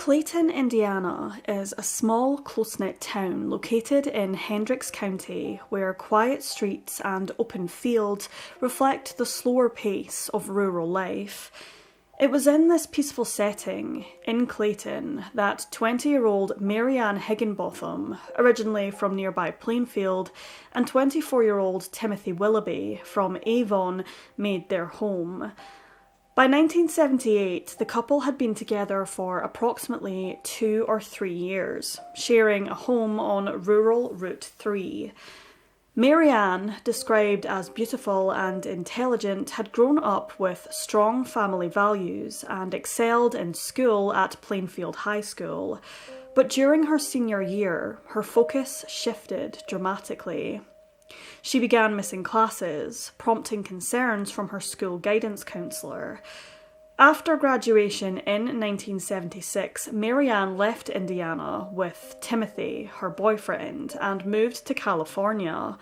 Clayton, Indiana is a small, close-knit town located in Hendricks County where quiet streets and open fields reflect the slower pace of rural life. It was in this peaceful setting, in Clayton, that 20-year-old Mary Ann Higginbotham, originally from nearby Plainfield, and 24-year-old Timothy Willoughby from Avon made their home. By 1978, the couple had been together for approximately 2 or 3 years, sharing a home on rural Route 3. Mary Ann, described as beautiful and intelligent, had grown up with strong family values and excelled in school at Plainfield High School. But during her senior year, her focus shifted dramatically. She began missing classes, prompting concerns from her school guidance counsellor. After graduation in 1976, Mary Ann left Indiana with Timothy, her boyfriend, and moved to California.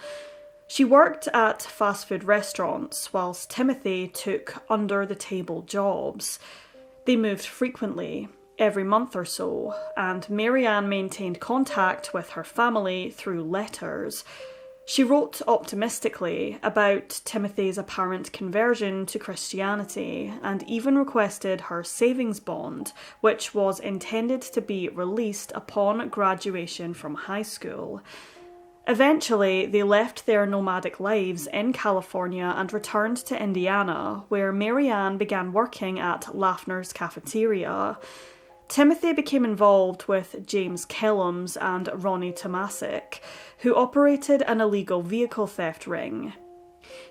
She worked at fast food restaurants, whilst Timothy took under-the-table jobs. They moved frequently, every month or so, and Mary Ann maintained contact with her family through letters. She wrote optimistically about Timothy's apparent conversion to Christianity and even requested her savings bond, which was intended to be released upon graduation from high school. Eventually, they left their nomadic lives in California and returned to Indiana, where Mary Ann began working at Lafner's cafeteria. Timothy became involved with James Kellums and Ronnie Tomasic, who operated an illegal vehicle theft ring.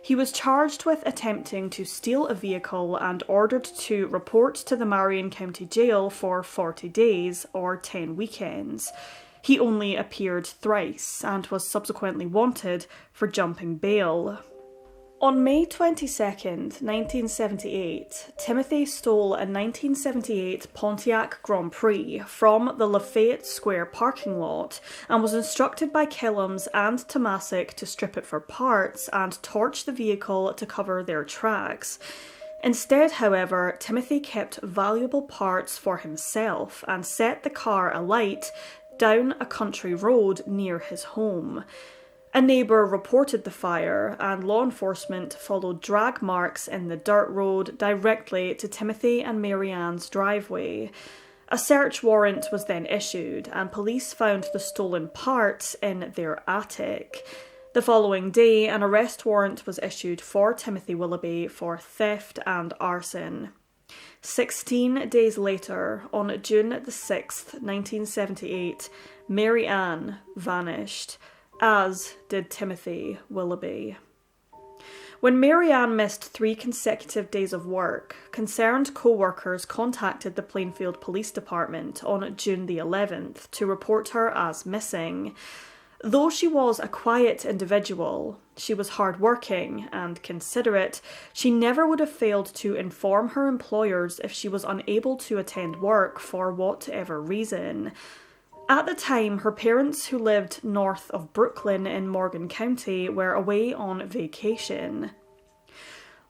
He was charged with attempting to steal a vehicle and ordered to report to the Marion County Jail for 40 days or 10 weekends. He only appeared thrice and was subsequently wanted for jumping bail. On May 22, 1978, Timothy stole a 1978 Pontiac Grand Prix from the Lafayette Square parking lot and was instructed by Kellums and Tomasic to strip it for parts and torch the vehicle to cover their tracks. Instead, however, Timothy kept valuable parts for himself and set the car alight down a country road near his home. A neighbour reported the fire, and law enforcement followed drag marks in the dirt road directly to Timothy and Mary Ann's driveway. A search warrant was then issued, and police found the stolen parts in their attic. The following day, an arrest warrant was issued for Timothy Willoughby for theft and arson. 16 days later, on June the 6th, 1978, Mary Ann vanished, as did Timothy Willoughby. When Mary Ann missed 3 consecutive days of work, concerned co-workers contacted the Plainfield Police Department on June the 11th to report her as missing. Though she was a quiet individual, she was hard-working and considerate. She never would have failed to inform her employers if she was unable to attend work for whatever reason. At the time, her parents, who lived north of Brooklyn in Morgan County, were away on vacation.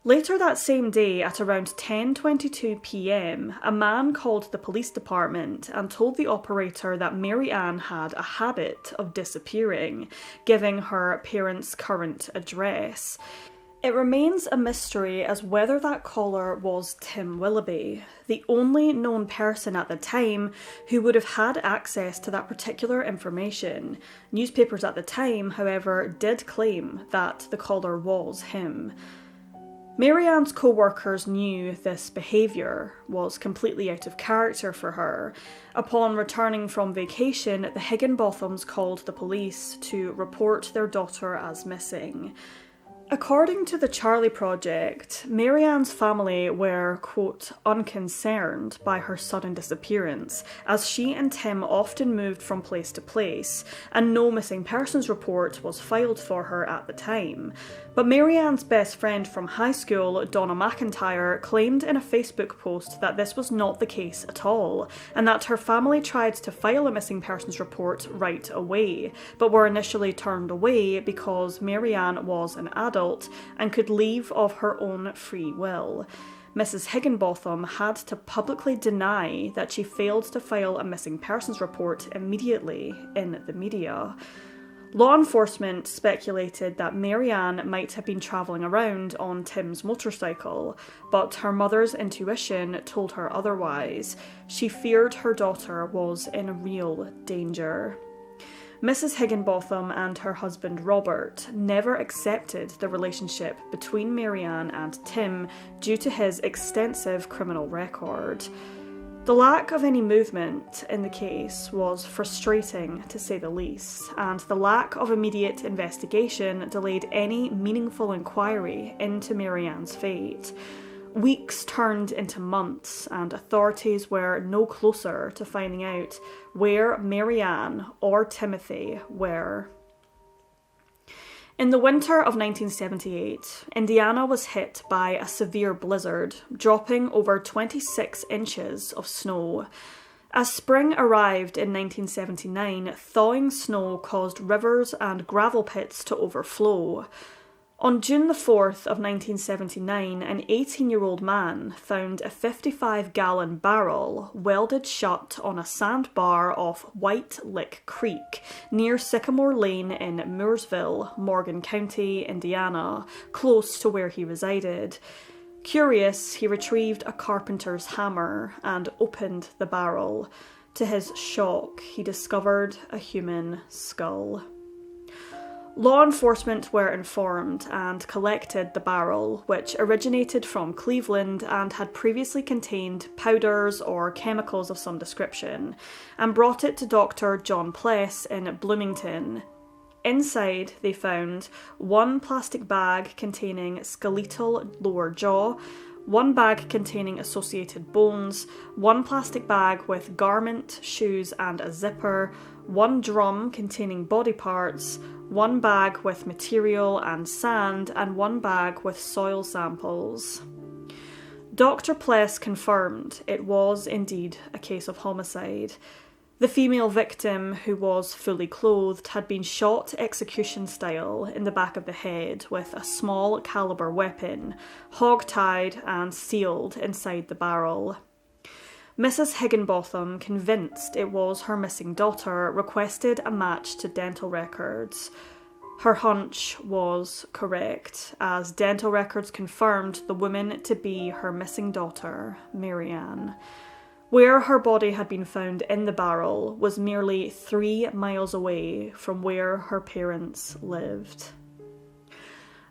Later that same day, at around 10:22 p.m, a man called the police department and told the operator that Mary Ann had a habit of disappearing, giving her parents' current address. It remains a mystery as whether that caller was Tim Willoughby, the only known person at the time who would have had access to that particular information. Newspapers at the time, however, did claim that the caller was him. Mary Ann's co-workers knew this behaviour was completely out of character for her. Upon returning from vacation, the Higginbothams called the police to report their daughter as missing. According to the Charlie Project, Mary Ann's family were, quote, unconcerned by her sudden disappearance, as she and Tim often moved from place to place, and no missing persons report was filed for her at the time. But Mary Ann's best friend from high school, Donna McIntyre, claimed in a Facebook post that this was not the case at all, and that her family tried to file a missing persons report right away, but were initially turned away because Mary Ann was an adult and could leave of her own free will. Mrs. Higginbotham had to publicly deny that she failed to file a missing persons report immediately in the media. Law enforcement speculated that Mary Ann might have been travelling around on Tim's motorcycle, but her mother's intuition told her otherwise. She feared her daughter was in real danger. Mrs. Higginbotham and her husband Robert never accepted the relationship between Mary Ann and Tim due to his extensive criminal record. The lack of any movement in the case was frustrating, to say the least, and the lack of immediate investigation delayed any meaningful inquiry into Mary Ann's fate. Weeks turned into months, and authorities were no closer to finding out where Mary Ann or Timothy were. In the winter of 1978, Indiana was hit by a severe blizzard, dropping over 26 inches of snow. As spring arrived in 1979, thawing snow caused rivers and gravel pits to overflow. On June the 4th of 1979, an 18-year-old man found a 55-gallon barrel welded shut on a sandbar off White Lick Creek near Sycamore Lane in Mooresville, Morgan County, Indiana, close to where he resided. Curious, he retrieved a carpenter's hammer and opened the barrel. To his shock, he discovered a human skull. Law enforcement were informed and collected the barrel, which originated from Cleveland and had previously contained powders or chemicals of some description, and brought it to Dr. John Pless in Bloomington. Inside, they found one plastic bag containing skeletal lower jaw, one bag containing associated bones, one plastic bag with garment, shoes and a zipper, one drum containing body parts, one bag with material and sand, and one bag with soil samples. Dr. Pless confirmed it was indeed a case of homicide. The female victim, who was fully clothed, had been shot execution-style in the back of the head with a small caliber weapon, hog-tied and sealed inside the barrel. Mrs. Higginbotham, convinced it was her missing daughter, requested a match to dental records. Her hunch was correct, as dental records confirmed the woman to be her missing daughter, Mary Ann. Where her body had been found in the barrel was merely 3 miles away from where her parents lived.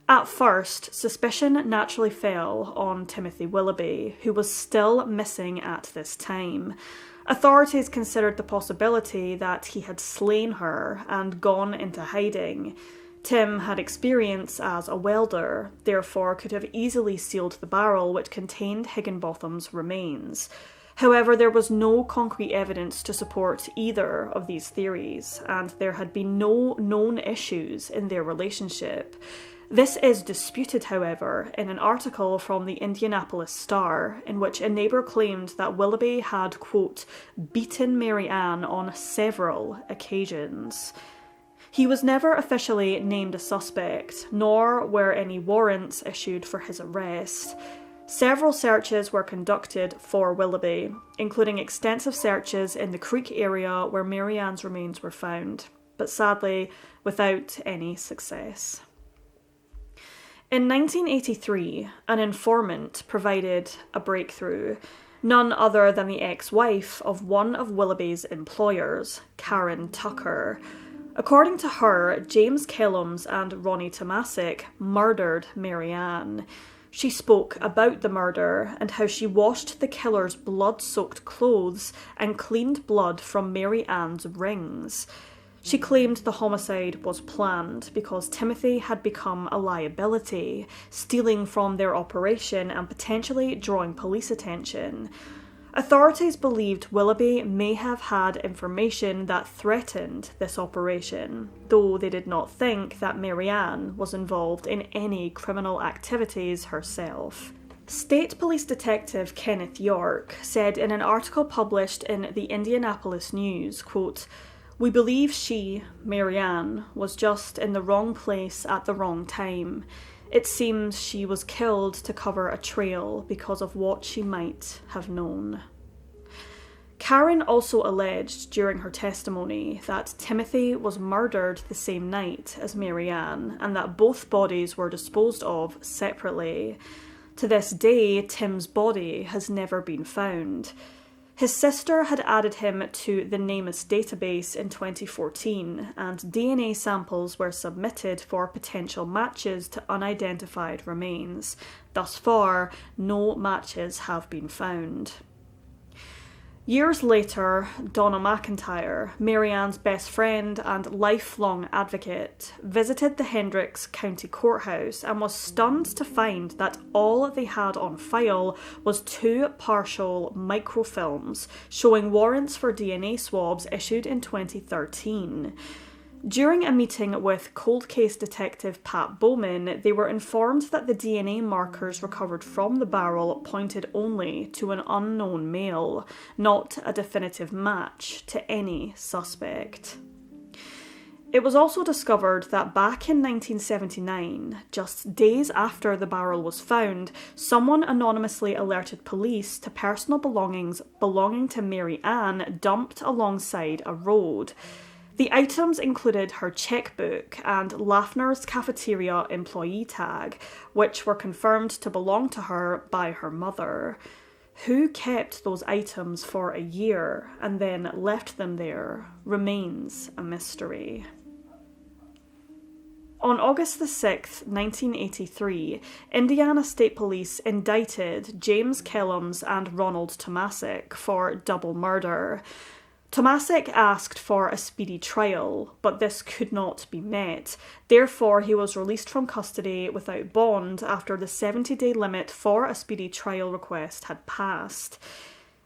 At first, suspicion naturally fell on Timothy Willoughby, who was still missing at this time. Authorities considered the possibility that he had slain her and gone into hiding. Tim had experience as a welder, therefore could have easily sealed the barrel which contained Higginbotham's remains. However, there was no concrete evidence to support either of these theories, and there had been no known issues in their relationship. This is disputed, however, in an article from the Indianapolis Star, in which a neighbour claimed that Willoughby had, quote, beaten Mary Ann on several occasions. He was never officially named a suspect, nor were any warrants issued for his arrest. Several searches were conducted for Willoughby, including extensive searches in the creek area where Mary Ann's remains were found, but sadly without any success. In 1983, an informant provided a breakthrough, none other than the ex-wife of one of Willoughby's employers, Karen Tucker. According to her, James Kellums and Ronnie Tomasic murdered Mary Ann. She spoke about the murder and how she washed the killer's blood-soaked clothes and cleaned blood from Mary Ann's rings. She claimed the homicide was planned because Timothy had become a liability, stealing from their operation and potentially drawing police attention. Authorities believed Willoughby may have had information that threatened this operation, though they did not think that Mary Ann was involved in any criminal activities herself. State Police Detective Kenneth York said in an article published in the Indianapolis News, quote, We believe she, Marianne, was just in the wrong place at the wrong time. It seems she was killed to cover a trail because of what she might have known. Karen also alleged during her testimony that Timothy was murdered the same night as Marianne and that both bodies were disposed of separately. To this day, Tim's body has never been found. His sister had added him to the NamUs database in 2014, and DNA samples were submitted for potential matches to unidentified remains. Thus far, no matches have been found. Years later, Donna McIntyre, Marianne's best friend and lifelong advocate, visited the Hendricks County Courthouse and was stunned to find that all they had on file was 2 partial microfilms showing warrants for DNA swabs issued in 2013. During a meeting with cold case detective Pat Bowman, they were informed that the DNA markers recovered from the barrel pointed only to an unknown male, not a definitive match to any suspect. It was also discovered that back in 1979, just days after the barrel was found, someone anonymously alerted police to personal belongings belonging to Mary Ann dumped alongside a road. The items included her checkbook and Lafner's cafeteria employee tag, which were confirmed to belong to her by her mother. Who kept those items for a year and then left them there remains a mystery. On August the 6th, 1983, Indiana State Police indicted James Kellums and Ronald Tomasic for double murder. Tomasic asked for a speedy trial, but this could not be met. Therefore, he was released from custody without bond after the 70-day limit for a speedy trial request had passed.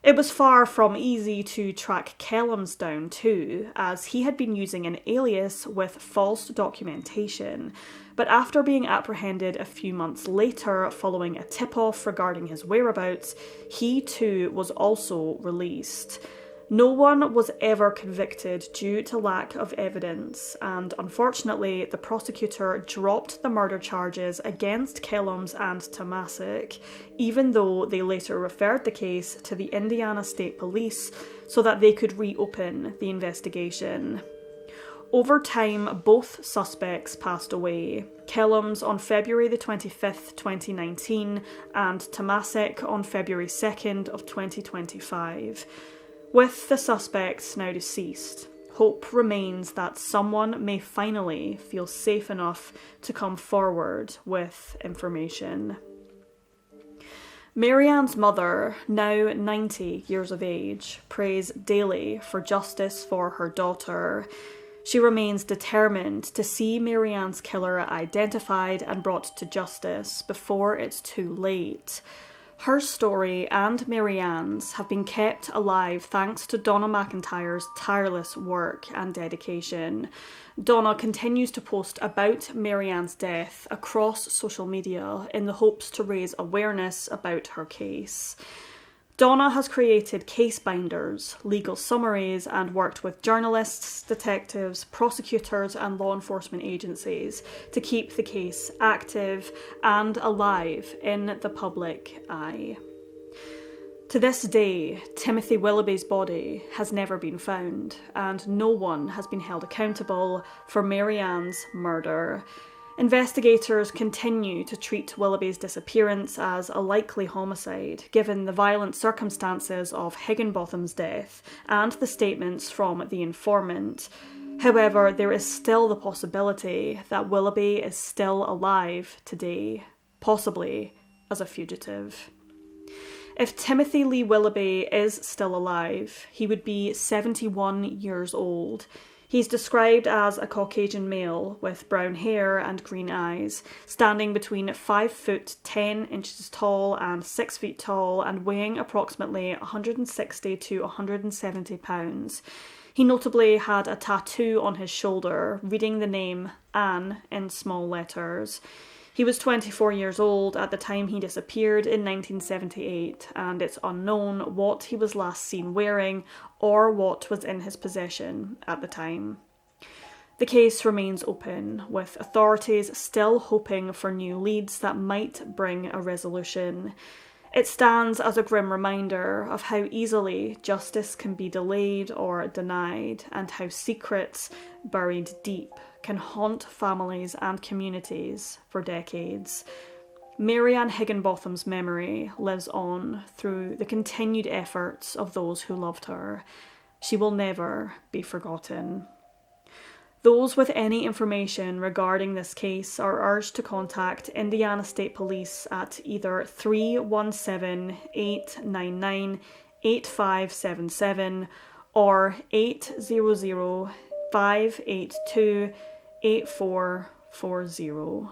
It was far from easy to track Kellums down too, as he had been using an alias with false documentation. But after being apprehended a few months later following a tip-off regarding his whereabouts, he too was also released. No one was ever convicted due to lack of evidence, and unfortunately, the prosecutor dropped the murder charges against Kellums and Tomasic, even though they later referred the case to the Indiana State Police so that they could reopen the investigation. Over time, both suspects passed away. Kellums on February the 25th, 2019, and Tomasic on February 2nd of 2025. With the suspects now deceased, hope remains that someone may finally feel safe enough to come forward with information. Marianne's mother, now 90 years of age, prays daily for justice for her daughter. She remains determined to see Marianne's killer identified and brought to justice before it's too late. Her story and Marianne's have been kept alive thanks to Donna McIntyre's tireless work and dedication. Donna continues to post about Marianne's death across social media in the hopes to raise awareness about her case. Donna has created case binders, legal summaries, and worked with journalists, detectives, prosecutors, and law enforcement agencies to keep the case active and alive in the public eye. To this day, Timothy Willoughby's body has never been found, and no one has been held accountable for Marianne's murder. Investigators continue to treat Willoughby's disappearance as a likely homicide, given the violent circumstances of Higginbotham's death and the statements from the informant. However, there is still the possibility that Willoughby is still alive today, possibly as a fugitive. If Timothy Lee Willoughby is still alive, he would be 71 years old. He's described as a Caucasian male with brown hair and green eyes, standing between 5 foot 10 inches tall and 6 feet tall and weighing approximately 160 to 170 pounds. He notably had a tattoo on his shoulder, reading the name Anne in small letters. He was 24 years old at the time he disappeared in 1978, and it's unknown what he was last seen wearing or what was in his possession at the time. The case remains open, with authorities still hoping for new leads that might bring a resolution. It stands as a grim reminder of how easily justice can be delayed or denied, and how secrets buried deep can haunt families and communities for decades. Mary Ann Higginbotham's memory lives on through the continued efforts of those who loved her. She will never be forgotten. Those with any information regarding this case are urged to contact Indiana State Police at either 317-899-8577 or 800-582-8440.